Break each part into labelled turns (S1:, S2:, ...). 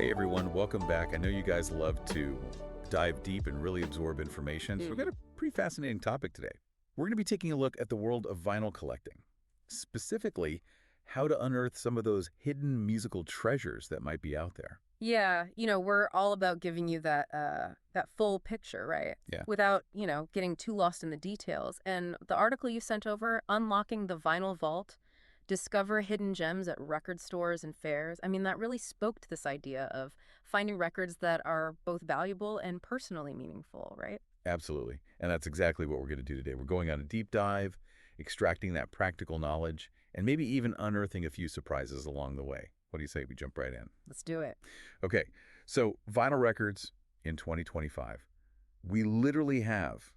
S1: Hey everyone, welcome back. I know you guys love to dive deep and really absorb information, so we've got a pretty fascinating topic today. We're going to be taking a look at the world of vinyl collecting, specifically how to unearth some of those hidden musical treasures that might be out there.
S2: Yeah, we're all about giving you that full picture, right?
S1: Yeah.
S2: Without, getting too lost in the details. And the article you sent over, Unlocking the Vinyl Vault, Discover Hidden Gems at Record Stores and Fairs. I mean, that really spoke to this idea of finding records that are both valuable and personally meaningful, right?
S1: Absolutely. And that's exactly what we're going to do today. We're going on a deep dive, extracting that practical knowledge, and maybe even unearthing a few surprises along the way. What do you say we jump right in?
S2: Let's do it.
S1: Okay, so vinyl records in 2025. We literally have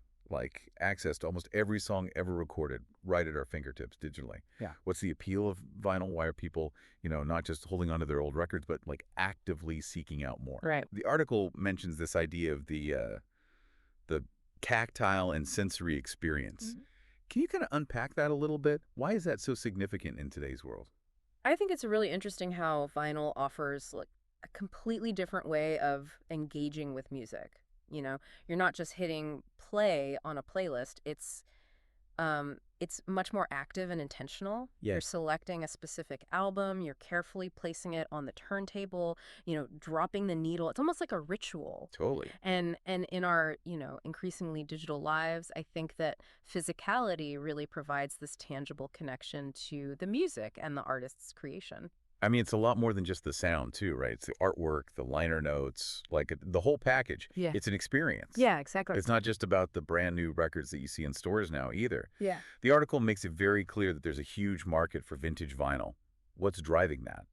S1: access to almost every song ever recorded right at our fingertips digitally.
S2: Yeah.
S1: What's the appeal of vinyl? Why are people, not just holding onto their old records, but actively seeking out more?
S2: Right.
S1: The article mentions this idea of the tactile and sensory experience.
S2: Mhm.
S1: Can you kind of unpack that a little bit? Why is that so significant in today's world?
S2: I think it's really interesting how vinyl offers a completely different way of engaging with music. You're not just hitting play on a playlist. It's much more active and intentional. You're
S1: Yes,
S2: selecting a specific album, you're carefully placing it on the turntable, dropping the needle. It's almost like a ritual.
S1: totally.
S2: And in our, increasingly digital lives, I think that physicality really provides this tangible connection to the music and the artist's creation.
S1: I mean, it's a lot more than just the sound, too, right? It's the artwork, the liner notes, the whole package.
S2: Yeah.
S1: It's an experience.
S2: Yeah, exactly.
S1: It's not just about the brand new records that you see in stores now either.
S2: Yeah.
S1: The article makes it very clear that there's a huge market for vintage vinyl. What's driving that?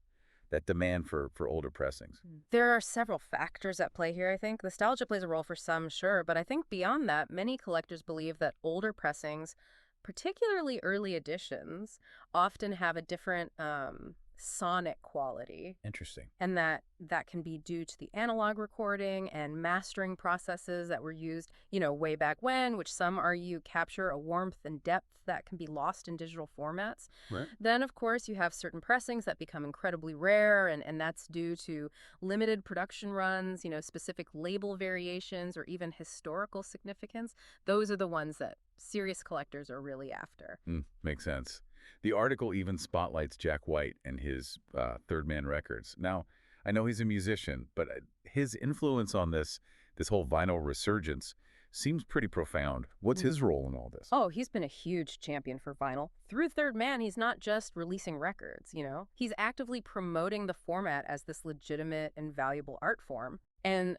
S1: That demand for older pressings.
S2: There are several factors at play here, I think. Nostalgia plays a role for some, sure, but I think beyond that, many collectors believe that older pressings, particularly early editions, often have a different sonic quality,
S1: Interesting.
S2: and that can be due to the analog recording and mastering processes that were used, way back when, which some argue capture a warmth and depth that can be lost in digital formats.
S1: Right.
S2: Then, of course, you have certain pressings that become incredibly rare, and that's due to limited production runs, specific label variations, or even historical significance. Those are the ones that serious collectors are really after.
S1: Makes sense. The article even spotlights Jack White and his Third Man Records. Now, I know he's a musician, but his influence on this whole vinyl resurgence seems pretty profound. What's his role in all this?
S2: Oh, he's been a huge champion for vinyl. Through Third Man, he's not just releasing records, He's actively promoting the format as this legitimate and valuable art form. And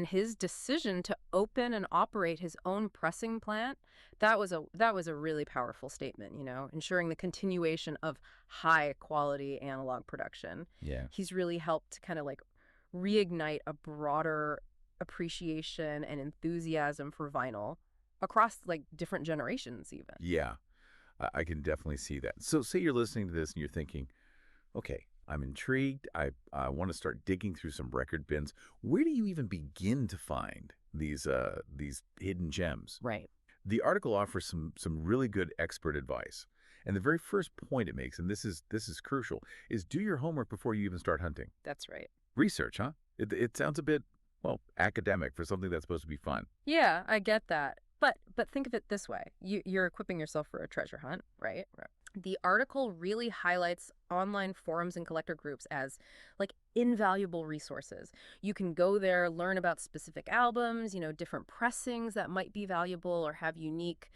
S2: his decision to open and operate his own pressing plant, that was a really powerful statement, ensuring the continuation of high quality analog production.
S1: Yeah.
S2: He's really helped to kind of reignite a broader appreciation and enthusiasm for vinyl across different generations even.
S1: Yeah, I can definitely see that. So say you're listening to this and you're thinking, okay, I'm intrigued. I want to start digging through some record bins. Where do you even begin to find these hidden gems?
S2: Right.
S1: The article offers some really good expert advice. And the very first point it makes, and this is crucial, is do your homework before you even start hunting.
S2: That's right.
S1: Research, huh? It sounds a bit, academic for something that's supposed to be fun.
S2: Yeah, I get that. But think of it this way. You're equipping yourself for a treasure hunt, right?
S1: Right.
S2: The article really highlights online forums and collector groups as invaluable resources. You can go there, learn about specific albums, different pressings that might be valuable or have unique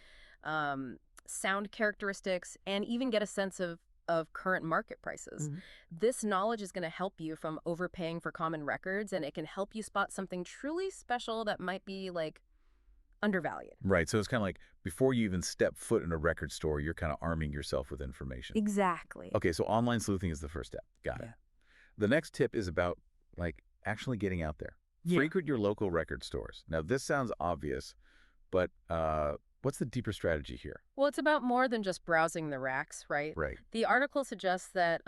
S2: sound characteristics, and even get a sense of current market prices.
S1: Mm-hmm.
S2: This knowledge is going to help you from overpaying for common records, and it can help you spot something truly special that might be undervalued.
S1: Right. So it's kind of like before you even step foot in a record store, you're kind of arming yourself with information.
S2: Exactly.
S1: Okay, so online sleuthing is the first step. Got it.
S2: Yeah.
S1: The next tip is about actually getting out there.
S2: Yeah.
S1: Frequent your local record stores. Now this sounds obvious, but what's the deeper strategy here?
S2: Well, it's about more than just browsing the racks, right?
S1: Right.
S2: The article suggests that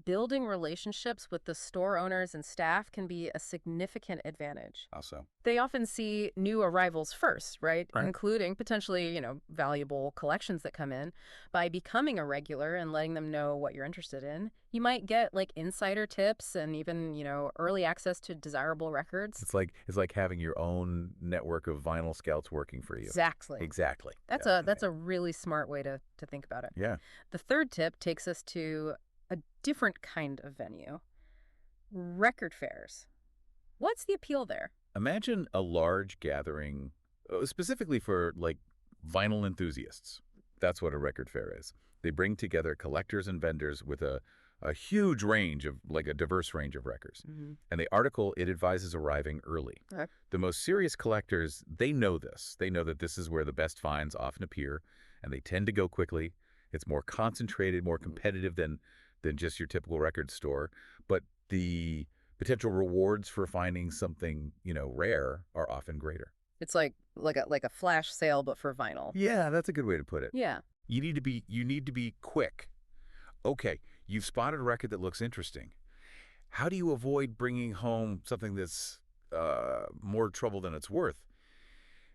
S2: building relationships with the store owners and staff can be a significant advantage.
S1: Also.
S2: They often see new arrivals first, right?
S1: Right.
S2: Including potentially, valuable collections that come in. By becoming a regular and letting them know what you're interested in, you might get like insider tips and even, early access to desirable records.
S1: It's like having your own network of vinyl scouts working for you.
S2: Exactly.
S1: Exactly.
S2: That's a really smart way to think about it.
S1: Yeah.
S2: The third tip takes us to a different kind of venue. Record fairs. What's the appeal there?
S1: Imagine a large gathering, specifically for like vinyl enthusiasts. That's what a record fair is. They bring together collectors and vendors with a huge range of, like a diverse range of records.
S2: Mm-hmm.
S1: And the article, it advises arriving early.
S2: Okay.
S1: The most serious collectors, they know this. They know that this is where the best finds often appear, and they tend to go quickly. It's more concentrated, more competitive than just your typical record store. But the potential rewards for finding something, rare are often greater.
S2: It's like a flash sale, but for vinyl.
S1: Yeah, that's a good way to put it.
S2: Yeah.
S1: You need to be quick. Okay, you've spotted a record that looks interesting. How do you avoid bringing home something that's more trouble than it's worth?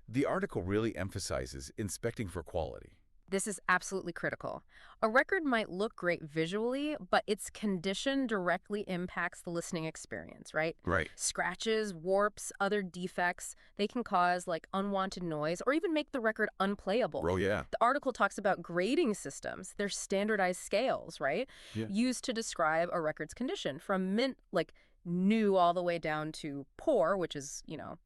S1: The article really emphasizes inspecting for quality.
S2: This is absolutely critical. A record might look great visually, but its condition directly impacts the listening experience, right?
S1: Right.
S2: Scratches, warps, other defects, they can cause like unwanted noise or even make the record unplayable.
S1: Oh, yeah.
S2: The article talks about grading systems. They're standardized scales, right?
S1: Yeah.
S2: Used to describe a record's condition from mint, like new all the way down to poor, which is,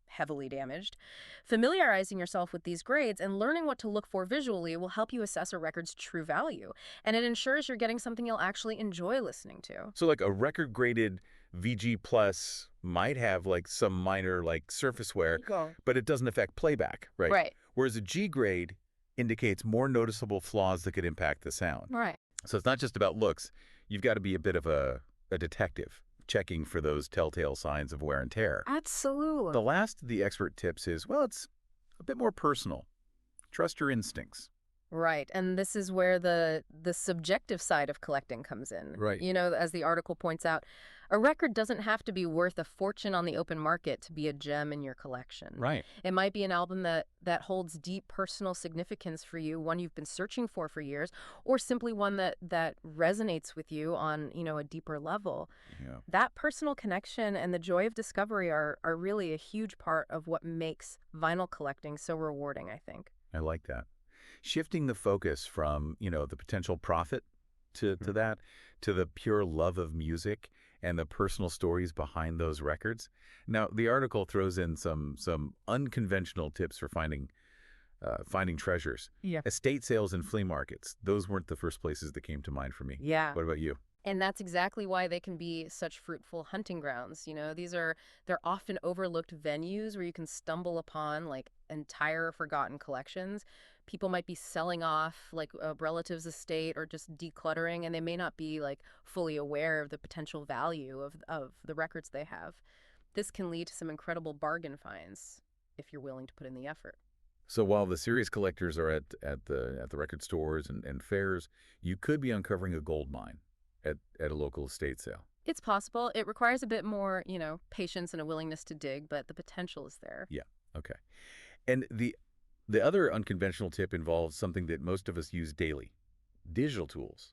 S2: heavily damaged. Familiarizing yourself with these grades and learning what to look for visually will help you assess a record's true value. And it ensures you're getting something you'll actually enjoy listening to.
S1: So like a record graded VG Plus might have like some minor like surface wear, but it doesn't affect playback, right?
S2: Right.
S1: Whereas a G grade indicates more noticeable flaws that could impact the sound.
S2: Right.
S1: So it's not just about looks. You've got to be a bit of a detective, checking for those telltale signs of wear and tear.
S2: Absolutely.
S1: The last of the expert tips is, well, it's a bit more personal. Trust your instincts.
S2: Right. And this is where the subjective side of collecting comes in.
S1: Right.
S2: As the article points out, a record doesn't have to be worth a fortune on the open market to be a gem in your collection.
S1: Right.
S2: It might be an album that holds deep personal significance for you, one you've been searching for years, or simply one that resonates with you on, a deeper level.
S1: Yeah.
S2: That personal connection and the joy of discovery are really a huge part of what makes vinyl collecting so rewarding, I think.
S1: I like that. Shifting the focus from, the potential profit to that, to the pure love of music and the personal stories behind those records. Now, the article throws in some unconventional tips for finding treasures.
S2: Yeah.
S1: Estate sales and flea markets. Those weren't the first places that came to mind for me.
S2: Yeah.
S1: What about you?
S2: And that's exactly why they can be such fruitful hunting grounds. They're often overlooked venues where you can stumble upon like entire forgotten collections. People might be selling off like a relative's estate or just decluttering, and they may not be like fully aware of the potential value of the records they have. This can lead to some incredible bargain finds if you're willing to put in the effort.
S1: So while the serious collectors are at the record stores and fairs, you could be uncovering a gold mine at a local estate sale.
S2: It's possible. It requires a bit more, patience and a willingness to dig, but the potential is there.
S1: Yeah. Okay. And the other unconventional tip involves something that most of us use daily, digital tools.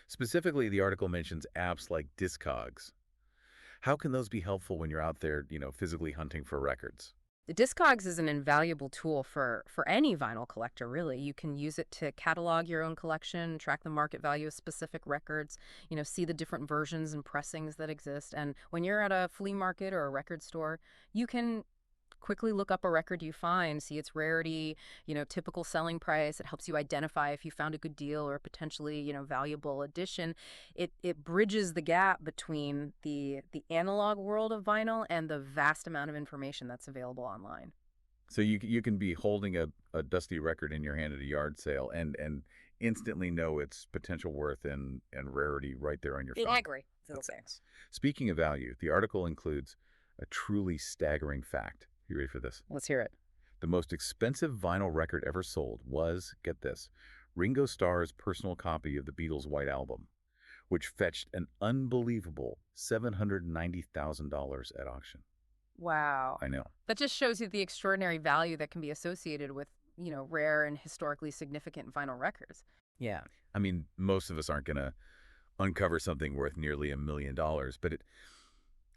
S1: Specifically, the article mentions apps like Discogs. How can those be helpful when you're out there, physically hunting for records?
S2: The Discogs is an invaluable tool for any vinyl collector, really. You can use it to catalog your own collection, track the market value of specific records, see the different versions and pressings that exist. And when you're at a flea market or a record store, you can quickly look up a record you find, see its rarity, typical selling price. It helps you identify if you found a good deal or a potentially, valuable addition. It bridges the gap between the analog world of vinyl and the vast amount of information that's available online.
S1: So you can be holding a dusty record in your hand at a yard sale and instantly know its potential worth and rarity right there on your phone.
S2: I agree.
S1: Speaking of value, the article includes a truly staggering fact. You ready for this?
S2: Let's hear it.
S1: The most expensive vinyl record ever sold was, get this, Ringo Starr's personal copy of the Beatles' White Album, which fetched an unbelievable $790,000 at auction.
S2: Wow.
S1: I know.
S2: That just shows you the extraordinary value that can be associated with, rare and historically significant vinyl records. Yeah.
S1: I mean, most of us aren't going to uncover something worth nearly $1 million, but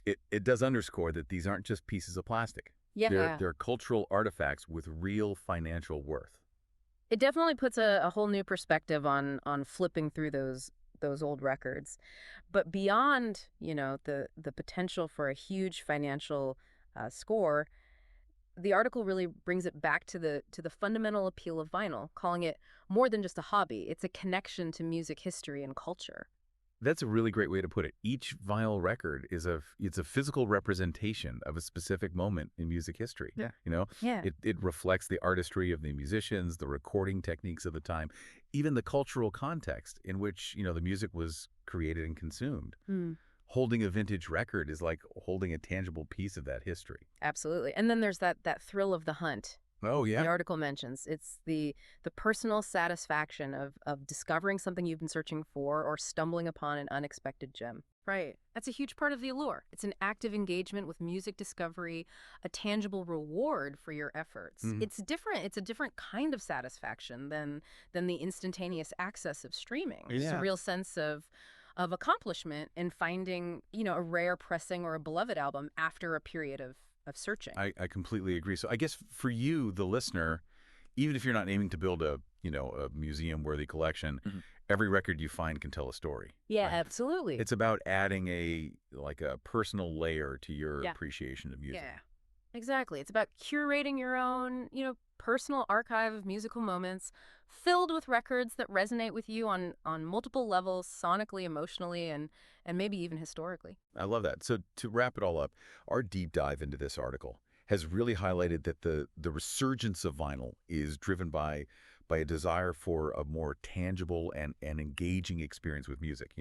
S1: it does underscore that these aren't just pieces of plastic.
S2: Yeah.
S1: They're cultural artifacts with real financial worth.
S2: It definitely puts a whole new perspective on flipping through those old records. But beyond, the potential for a huge financial score, the article really brings it back to the fundamental appeal of vinyl, calling it more than just a hobby. It's a connection to music history and culture.
S1: That's a really great way to put it. Each vinyl record it's a physical representation of a specific moment in music history.
S3: Yeah.
S2: Yeah.
S1: It reflects the artistry of the musicians, the recording techniques of the time, even the cultural context in which, the music was created and consumed. Holding a vintage record is like holding a tangible piece of that history.
S2: Absolutely. And then there's that thrill of the hunt.
S1: Oh, yeah.
S2: The article mentions it's the personal satisfaction of discovering something you've been searching for or stumbling upon an unexpected gem. Right. That's a huge part of the allure. It's an active engagement with music discovery, a tangible reward for your efforts. It's different. It's a different kind of satisfaction than the instantaneous access of streaming. It's a real sense of accomplishment in finding, a rare pressing or a beloved album after a period of searching.
S1: I completely agree. So I guess for you, the listener, even if you're not aiming to build a museum-worthy collection, every record you find can tell a story.
S2: Yeah,
S1: right?
S2: absolutely.
S1: It's about adding a personal layer to your appreciation of music.
S2: Yeah, exactly. It's about curating your own, personal archive of musical moments filled with records that resonate with you on multiple levels, sonically, emotionally, and maybe even historically.
S1: I love that. So to wrap it all up, our deep dive into this article has really highlighted that the resurgence of vinyl is driven by a desire for a more tangible and engaging experience with music.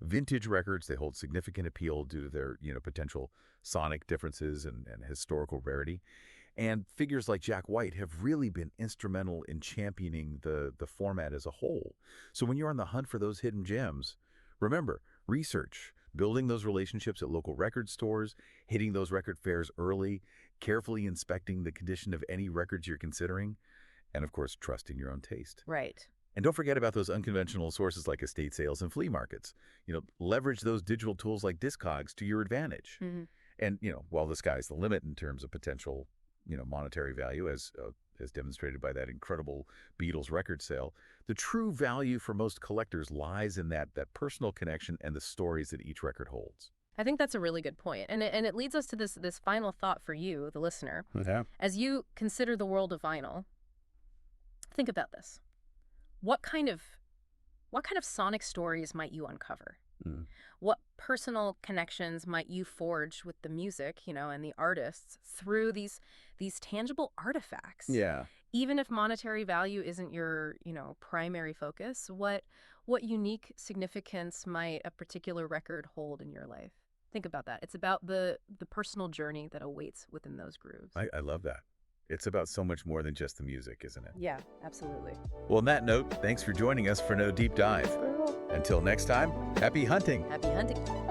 S1: Vintage records, they hold significant appeal due to their, potential sonic differences and historical rarity. And figures like Jack White have really been instrumental in championing the format as a whole. So when you're on the hunt for those hidden gems, remember, research, building those relationships at local record stores, hitting those record fairs early, carefully inspecting the condition of any records you're considering, and of course, trusting your own taste.
S2: Right.
S1: And don't forget about those unconventional sources like estate sales and flea markets. Leverage those digital tools like Discogs to your advantage. And, while the sky's the limit in terms of potential monetary value, as demonstrated by that incredible Beatles record sale, the true value for most collectors lies in that personal connection and the stories that each record holds.
S2: I think that's a really good point. And it leads us to this final thought for you, the listener.
S3: Yeah.
S2: As you consider the world of vinyl, think about this. What kind of sonic stories might you uncover? What personal connections might you forge with the music, and the artists through these tangible artifacts?
S3: Yeah.
S2: Even if monetary value isn't your, primary focus, what unique significance might a particular record hold in your life? Think about that. It's about the personal journey that awaits within those grooves.
S1: I love that. It's about so much more than just the music, isn't it?
S2: Yeah, absolutely.
S1: Well, on that note, thanks for joining us for No Deep Dive. Until next time, happy hunting.
S2: Happy hunting.